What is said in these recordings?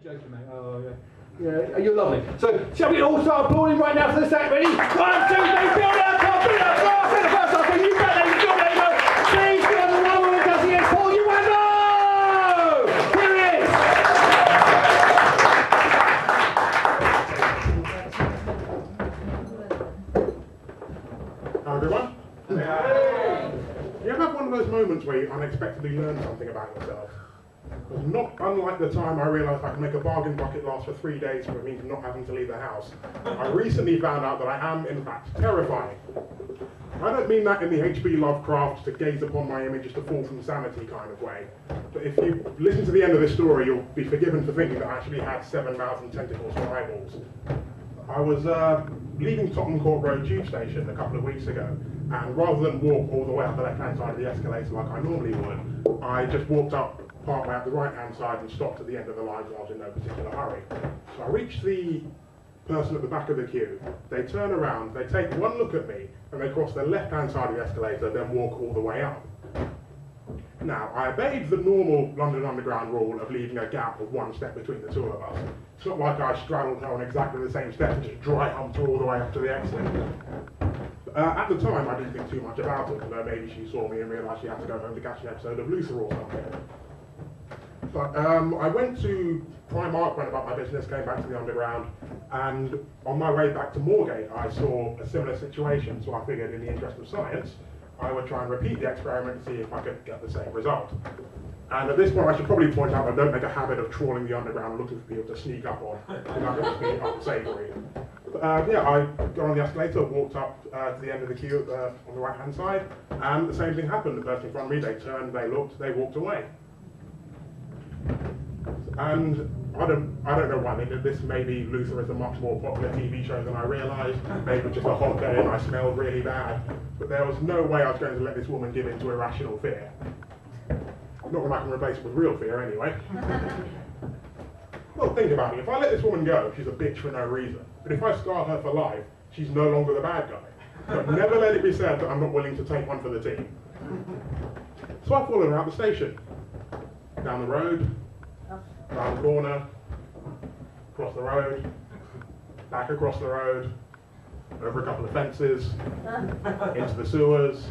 joking, mate. Oh, yeah. Yeah, you're lovely. So, shall we all start applauding right now for the set? Ready? 1, 2, 3, build up, top, build up, fast, and the first time, so you bet they can build it, please be on the one woman does it, it's Paul Uwagboe! Here he is! Hi everyone. Hey. You ever have one of those moments where you unexpectedly learn something about yourself? Because not unlike the time I realised I could make a bargain bucket last for 3 days for me not having to leave the house, I recently found out that I am, in fact, terrifying. I don't mean that in the H.P. Lovecraft to gaze upon my image just to fall from sanity kind of way. But if you listen to the end of this story, you'll be forgiven for thinking that I actually had 7 mouths and tentacles for eyeballs. I was leaving Tottenham Court Road tube station a couple of weeks ago, and rather than walk all the way up the left-hand side of the escalator like I normally would, I just walked up part way up the right-hand side and stopped at the end of the line while I was in no particular hurry. So I reached the person at the back of the queue, they turn around, they take one look at me, and they cross the left-hand side of the escalator, then walk all the way up. Now, I obeyed the normal London Underground rule of leaving a gap of 1 step between the two of us. It's not like I straddled her on exactly the same step and just dry humped her all the way up to the exit. At the time, I didn't think too much about it, although maybe she saw me and realised she had to go home to catch an episode of Luther or something. But I went to Primark, went about my business, came back to the Underground, and on my way back to Moorgate, I saw a similar situation, so I figured in the interest of science, I would try and repeat the experiment and see if I could get the same result. And at this point, I should probably point out I don't make a habit of trawling the Underground looking for people to sneak up on, because that makes me unsavoury. Yeah, I got on the escalator, walked up to the end of the queue on the right-hand side, and the same thing happened. The person in front of me, they turned, they looked, they walked away. And I don't know why they did this. Maybe Luther is a much more popular TV show than I realised. Maybe it was just a hot day and I smelled really bad. But there was no way I was going to let this woman give in to irrational fear. Not when I can replace it with real fear anyway. Well, think about it. If I let this woman go, she's a bitch for no reason. But if I scar her for life, she's no longer the bad guy. But never let it be said that I'm not willing to take one for the team. So I followed her out the station. Down the road, round the corner, across the road, back across the road, over a couple of fences, into the sewers,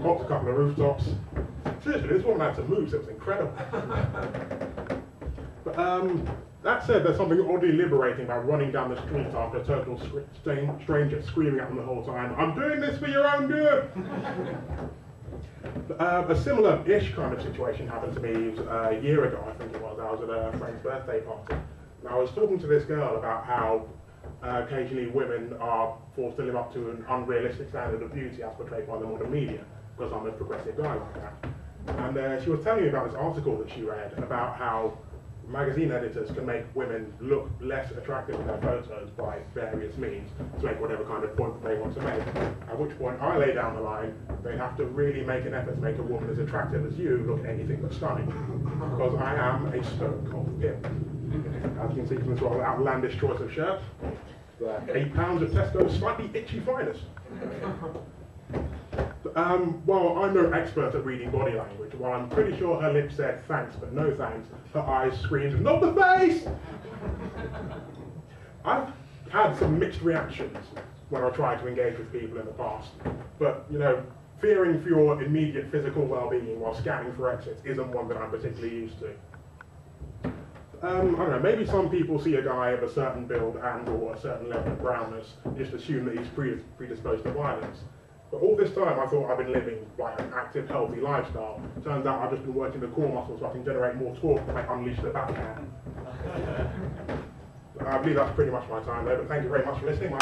mopped a couple of rooftops. Seriously, this woman had some moves, it was incredible. But that said, there's something oddly liberating about running down the street after a total stranger screaming at them the whole time, "I'm doing this for your own good!" A similar-ish kind of situation happened to me a year ago, I think it was. I was at a friend's birthday party. And I was talking to this girl about how occasionally women are forced to live up to an unrealistic standard of beauty as portrayed by the modern media, because I'm a progressive guy like that. And she was telling me about this article that she read about how magazine editors can make women look less attractive in their photos by various means to make whatever kind of point that they want to make. At which point I lay down the line, they have to really make an effort to make a woman as attractive as you look anything but stunning. Because I am a stone cold pimp. As you can see from this rather outlandish choice of shirt, £8 of Tesco's slightly itchy finest. Well, I'm no expert at reading body language. While I'm pretty sure her lips said thanks, but no thanks, her eyes screamed, "Not the face!" I've had some mixed reactions when I tried to engage with people in the past, but, you know, fearing for your immediate physical well-being while scanning for exits isn't one that I'm particularly used to. I don't know, maybe some people see a guy of a certain build and or a certain level of brownness and just assume that he's predisposed to violence. But all this time I thought I've been living like an active, healthy lifestyle. Turns out I've just been working the core muscles so I can generate more torque when I unleash the backhand. I believe that's pretty much my time there, but thank you very much for listening.